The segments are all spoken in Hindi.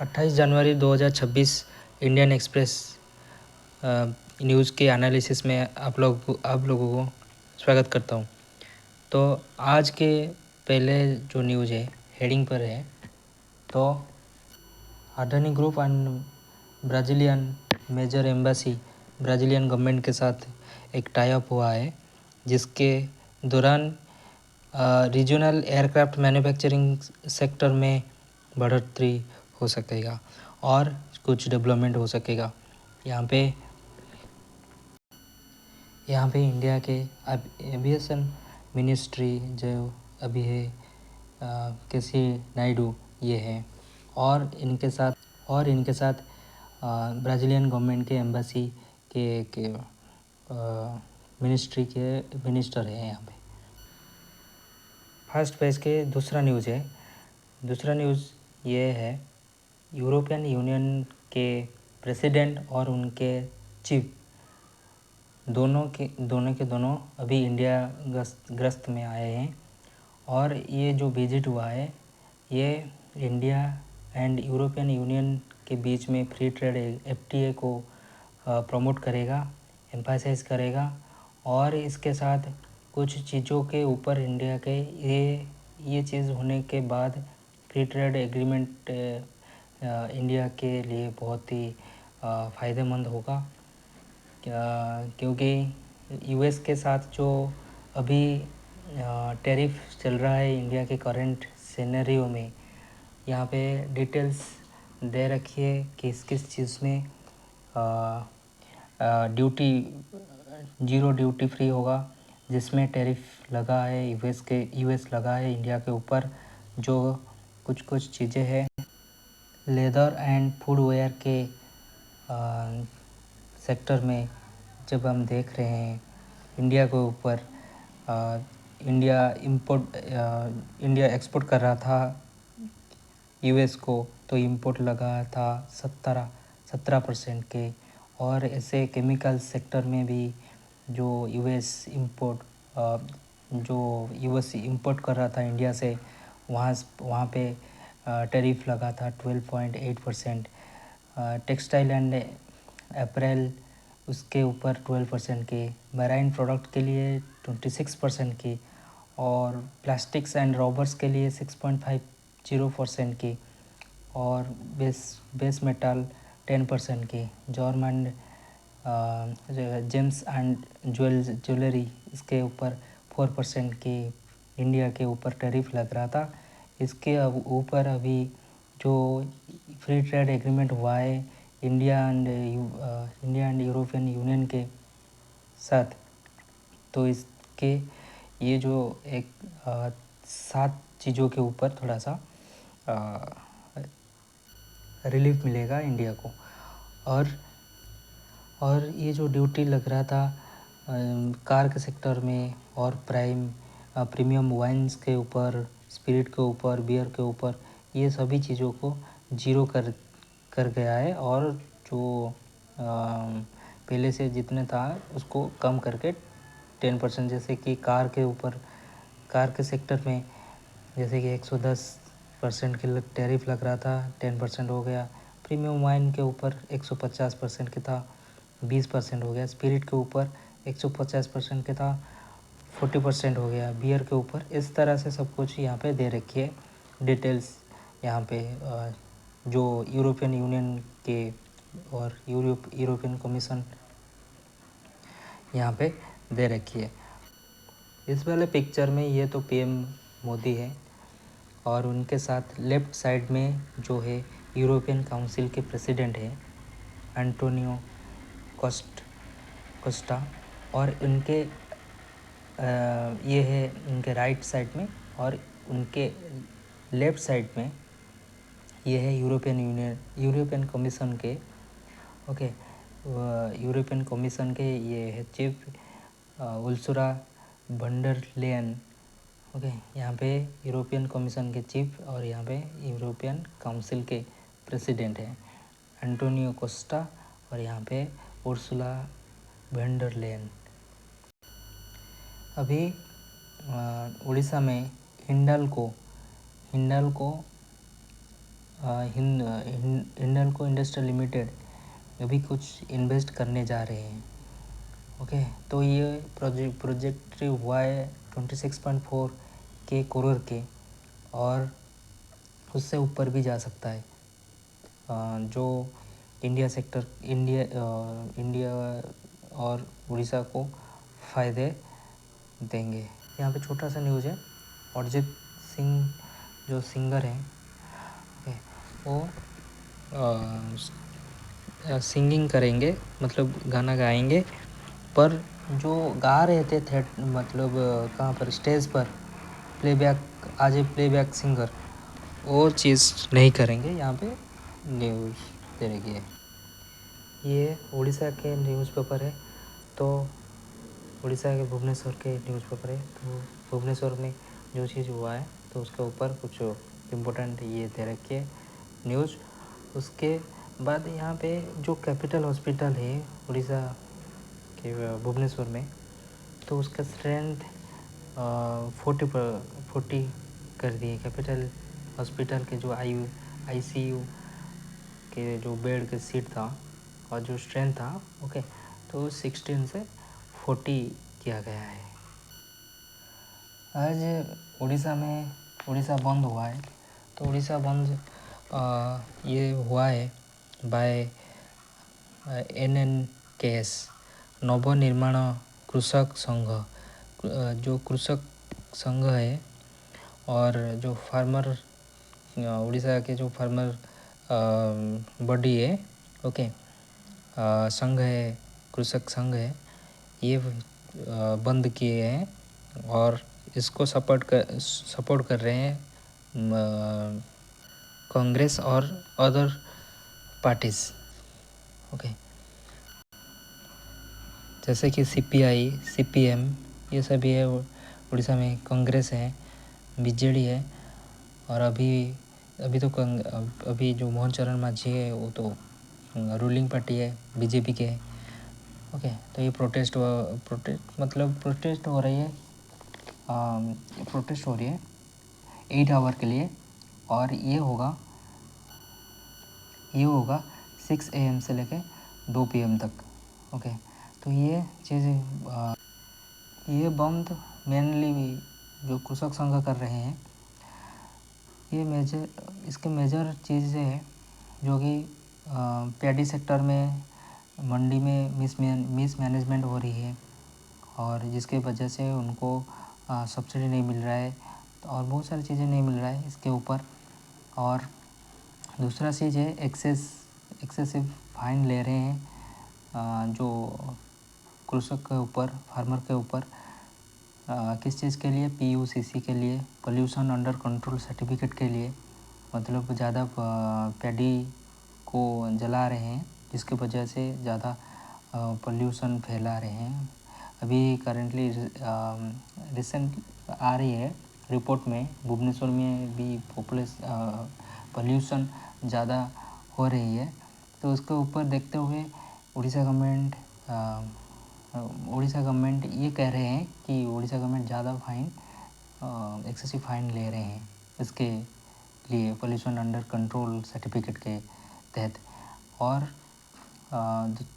28 जनवरी 2026 इंडियन एक्सप्रेस न्यूज़ के एनालिसिस में आप लोगों को स्वागत करता हूँ। तो आज के पहले जो न्यूज़ है हेडिंग पर है, तो Adani group and Brazilian major embassy Brazilian government के साथ एक टाई अप हुआ है, जिसके दौरान रीजनल एयरक्राफ्ट मैन्युफैक्चरिंग सेक्टर में बढ़ोतरी हो सकेगा और कुछ डेवलपमेंट हो सकेगा। यहाँ पे इंडिया के एविएशन मिनिस्ट्री जो अभी है केसी नायडू ये है, और इनके साथ ब्राज़ीलियन गवर्नमेंट के एम्बेसी के मिनिस्ट्री के मिनिस्टर हैं यहाँ पे। फर्स्ट पेज के दूसरा न्यूज़ ये है, यूरोपियन यूनियन के प्रेसिडेंट और उनके चीफ दोनों अभी इंडिया ग्रस्त में आए हैं, और ये जो विजिट हुआ है ये इंडिया एंड यूरोपियन यूनियन के बीच में फ्री ट्रेड एफटीए को प्रमोट करेगा, एम्फसाइज करेगा, और इसके साथ कुछ चीज़ों के ऊपर इंडिया के ये चीज़ होने के बाद फ्री ट्रेड एग्रीमेंट इंडिया के लिए बहुत ही फ़ायदेमंद होगा, क्योंकि यूएस के साथ जो अभी टैरिफ चल रहा है इंडिया के करंट सिनेरियो में, यहाँ पे डिटेल्स दे रखी है कि किस चीज़ में ज़ीरो ड्यूटी फ्री होगा, जिसमें टैरिफ लगा है यूएस लगा है इंडिया के ऊपर। जो कुछ चीज़ें हैं लेदर एंड फुटवेयर के सेक्टर में, जब हम देख रहे हैं इंडिया के ऊपर इंडिया एक्सपोर्ट कर रहा था यूएस को, तो इंपोर्ट लगा था 17% के, और ऐसे केमिकल सेक्टर में भी जो यूएस इंपोर्ट कर रहा था इंडिया से, वहाँ पे टैरिफ लगा था 12.8%। टेक्सटाइल एंड अपैरल उसके ऊपर 12% के, मैराइन प्रोडक्ट के लिए 26% की, और प्लास्टिक्स एंड रबर्स के लिए 6.50% की, और बेस मेटल 10% की, जर्मन जेम्स एंड ज्वेलरी इसके ऊपर 4% की इंडिया के ऊपर टैरिफ लग रहा था। इसके ऊपर अभी जो फ्री ट्रेड एग्रीमेंट हुआ है इंडिया एंड यूरोपियन यूनियन के साथ, तो इसके ये जो एक 7 चीज़ों के ऊपर थोड़ा सा रिलीफ मिलेगा इंडिया को। और ये जो ड्यूटी लग रहा था कार के सेक्टर में और प्रीमियम वाइन्स के ऊपर, स्पिरिट के ऊपर, बियर के ऊपर, ये सभी चीज़ों को जीरो कर गया है, और जो पहले से जितने था उसको कम करके 10%, जैसे कि कार के सेक्टर में जैसे कि 110% के टैरिफ लग रहा था, 10% हो गया। प्रीमियम वाइन के ऊपर 150% के था, 20% हो गया। स्पिरिट के ऊपर 150% के था, 40% हो गया। बियर के ऊपर इस तरह से सब कुछ यहाँ पे दे रखी है डिटेल्स, यहाँ पे जो यूरोपियन यूनियन के और यूरोपियन कमीशन यहाँ पे दे रखी है। इस वाले पिक्चर में ये तो पीएम मोदी है, और उनके साथ लेफ़्ट साइड में जो है यूरोपियन काउंसिल के प्रेसिडेंट है एंटोनियो कोस्टा, और उनके ये है उनके राइट साइड में, और उनके लेफ़्ट साइड में ये है यूरोपियन कमीशन के यूरोपियन कमीशन के ये है chief Ursula von der Leyen. यहाँ पे यूरोपियन कमीशन के चीफ, और यहाँ पे यूरोपियन काउंसिल के प्रेसिडेंट हैं एंटोनियो कोस्टा, और यहाँ पे उर्सुला वॉन डर लेयन। अभी उड़ीसा में हिंडाल्को हिंडाल्को इंडस्ट्रियल लिमिटेड अभी कुछ इन्वेस्ट करने जा रहे हैं। ओके, तो ये प्रोजेक्ट हुआ है 26.4 के करोड़ के, और उससे ऊपर भी जा सकता है, जो इंडिया और उड़ीसा को फ़ायदे देंगे। यहाँ पे छोटा सा न्यूज़ है, अरिजीत सिंह जो सिंगर हैं वो सिंगिंग करेंगे, मतलब गाना गाएंगे, पर जो गा रहे थे मतलब कहाँ पर, स्टेज पर प्लेबैक सिंगर, वो चीज़ नहीं करेंगे। यहाँ पे न्यूज़ दे रही है, ये उड़ीसा के न्यूज़पेपर है, तो उड़ीसा के भुवनेश्वर के न्यूज़पेपर है, तो भुवनेश्वर में जो चीज़ हुआ है तो उसके ऊपर कुछ इम्पोर्टेंट ये दे रखी है न्यूज़। उसके बाद यहाँ पे जो कैपिटल हॉस्पिटल है उड़ीसा के भुवनेश्वर में, तो उसका स्ट्रेंथ 40 कर दिए। कैपिटल हॉस्पिटल के जो ICU के जो बेड के सीट था और जो स्ट्रेंथ था, ओके, तो 16 से 40 किया गया है। आज उड़ीसा बंद हुआ है, तो उड़ीसा बंद ये हुआ है बाय NNKS, नवनिर्माण कृषक संघ। जो कृषक संघ है और जो फार्मर, उड़ीसा के जो फार्मर बॉडी है, ओके, संघ है, कृषक संघ है, ये बंद किए हैं और इसको सपोर्ट कर रहे हैं कांग्रेस और अदर पार्टीज। ओके, जैसे कि CPI, CPM, ये सभी है उड़ीसा में। कांग्रेस है, BJD है, और अभी जो मोहन चरण मांझी है वो तो रूलिंग पार्टी है, BJP के। ओके, तो ये प्रोटेस्ट हो रही है, 8 आवर के लिए, और ये होगा 6 AM से लेके 2 PM तक। ओके, तो ये चीज़ें, ये बंद मेनली जो कृषक संघ कर रहे हैं, ये इसके मेजर चीज़ें हैं जो कि पैडी सेक्टर में मंडी में मिस मैनेजमेंट हो रही है, और जिसके वजह से उनको सब्सिडी नहीं मिल रहा है, और बहुत सारी चीज़ें नहीं मिल रहा है इसके ऊपर। और दूसरा चीज़ है एक्सेसिव फाइन ले रहे हैं जो कृषक के ऊपर, फार्मर के ऊपर। किस चीज़ के लिए? PUCC के लिए, पोल्यूशन अंडर कंट्रोल सर्टिफिकेट के लिए। मतलब ज़्यादा पैडी को जला रहे हैं, जिसकी वजह से ज़्यादा पोल्यूशन फैला रहे हैं। अभी करेंटली रिसेंट आ रही है रिपोर्ट में, भुवनेश्वर में भी पोल्यूशन ज़्यादा हो रही है, तो उसके ऊपर देखते हुए उड़ीसा गवर्नमेंट ये कह रहे हैं कि उड़ीसा गवर्नमेंट ज़्यादा एक्सेसिव फाइन ले रहे हैं इसके लिए, पोल्यूशन अंडर कंट्रोल सर्टिफिकेट के तहत। और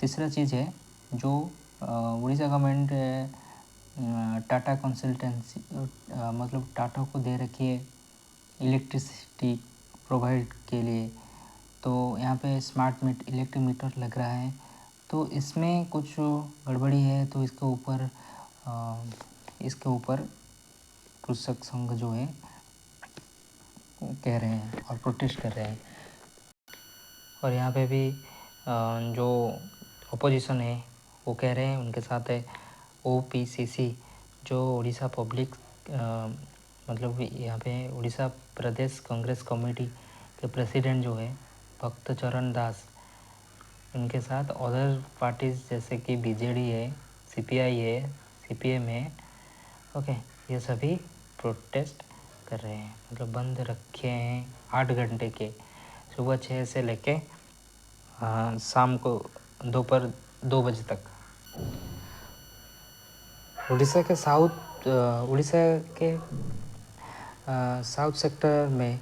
तीसरा चीज़ है जो उड़ीसा गवर्नमेंट टाटा कंसल्टेंसी, मतलब टाटा को दे रखी है इलेक्ट्रिसिटी प्रोवाइड के लिए, तो यहाँ पे स्मार्ट इलेक्ट्रिक मीटर लग रहा है, तो इसमें कुछ गड़बड़ी है, तो इसके ऊपर कृषक संघ जो है कह रहे हैं और प्रोटेस्ट कर रहे हैं। और यहाँ पे भी जो अपोजिशन है वो कह रहे हैं, उनके साथ है OPCC, जो उड़ीसा पब्लिक मतलब यहाँ पे उड़ीसा प्रदेश कांग्रेस कमेटी के प्रेसिडेंट जो है भक्त चरण दास, उनके साथ अदर पार्टीज जैसे कि BJD है, CPI है, CPM है, ओके, ये सभी प्रोटेस्ट कर रहे हैं, मतलब बंद रखे हैं 8 घंटे के, सुबह 6 से लेके शाम को दोपहर 2 बजे तक। उड़ीसा के साउथ सेक्टर में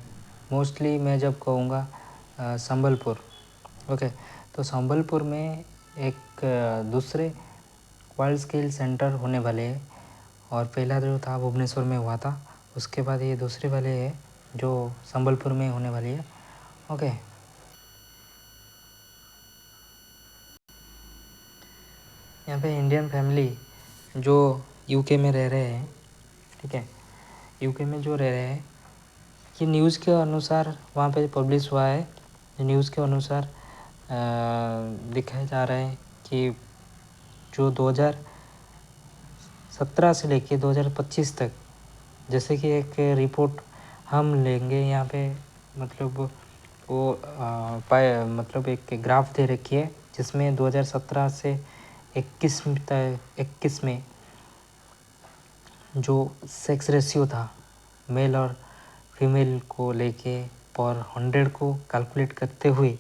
मोस्टली मैं जब कहूँगा संबलपुर, ओके, तो संबलपुर में एक दूसरे वर्ल्ड स्किल सेंटर होने वाले हैं। और पहला जो था भुवनेश्वर में हुआ था, उसके बाद ये दूसरे वाले है जो संबलपुर में होने वाली है, ओके। यहाँ पे इंडियन फैमिली जो यूके में रह रहे हैं, ठीक है, यूके में जो रह रहे हैं, ये न्यूज़ के अनुसार वहाँ पे पब्लिश हुआ है, न्यूज़ के अनुसार दिखाया जा रहा है कि जो 2017 से लेके 2025 तक, जैसे कि एक रिपोर्ट हम लेंगे यहाँ पे, मतलब वो मतलब एक ग्राफ दे रखी है जिसमें 2017 से 21 में जो सेक्स रेशियो था मेल और फीमेल को लेके पर 100 को कैलकुलेट करते हुए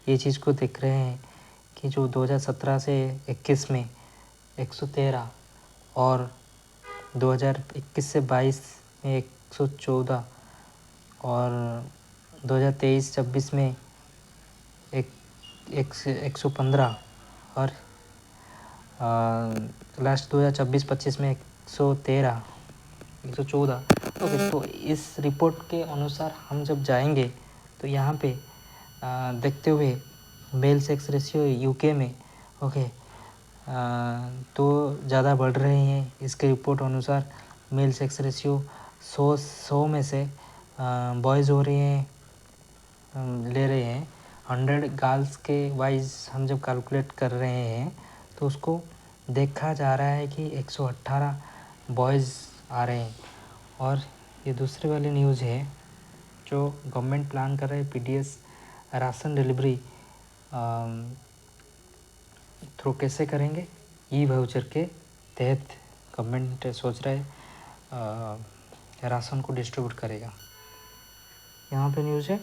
ये चीज़ को देख रहे हैं कि जो 2017 से 21 में 113 और 2021 से 22 में 114 और 2023-26 में 115 और लास्ट 2024-25 में 113 114, ओके। तो इस रिपोर्ट के अनुसार हम जब जाएंगे तो यहाँ पे देखते हुए मेल सेक्स रेशियो यूके में, ओके, तो ज़्यादा बढ़ रहे हैं। इसके रिपोर्ट अनुसार मेल सेक्स रेशियो 100 में से बॉयज़ हो रहे हैं, ले रहे हैं 100 गर्ल्स के वाइज। हम जब कैलकुलेट कर रहे हैं तो उसको देखा जा रहा है कि 118 बॉयज़ आ रहे हैं। और ये दूसरी वाली न्यूज़ है जो गवर्नमेंट प्लान कर रहा है पीडीएस राशन डिलीवरी थ्रू कैसे करेंगे, ई वाउचर के तहत गवर्नमेंट सोच रहा है राशन को डिस्ट्रीब्यूट करेगा। यहाँ पे न्यूज़ है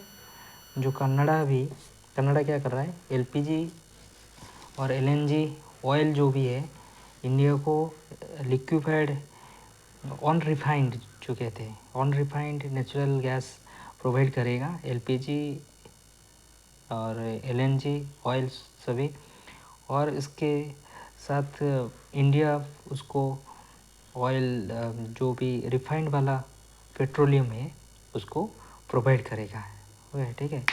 जो कनाडा क्या कर रहा है, एलपीजी और एलएनजी ऑयल जो भी है इंडिया को लिक्विफाइड ऑन रिफाइंड जो कहते हैं on refined natural gas provide करेगा, एलपीजी और एलएनजी ऑयल सभी। और इसके साथ इंडिया उसको ऑयल जो भी रिफाइंड वाला पेट्रोलियम है उसको प्रोवाइड करेगा, ठीक है।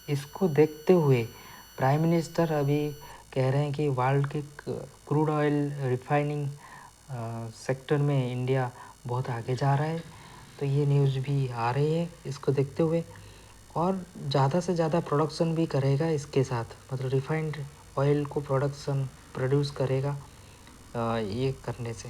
इसको देखते हुए प्राइम मिनिस्टर अभी कह रहे हैं कि वर्ल्ड के क्रूड ऑयल रिफाइनिंग सेक्टर में इंडिया बहुत आगे जा रहा है। तो ये न्यूज़ भी आ रही है इसको देखते हुए, और ज़्यादा से ज़्यादा प्रोडक्शन भी करेगा इसके साथ, मतलब रिफाइंड ऑयल को प्रोड्यूस करेगा ये करने से।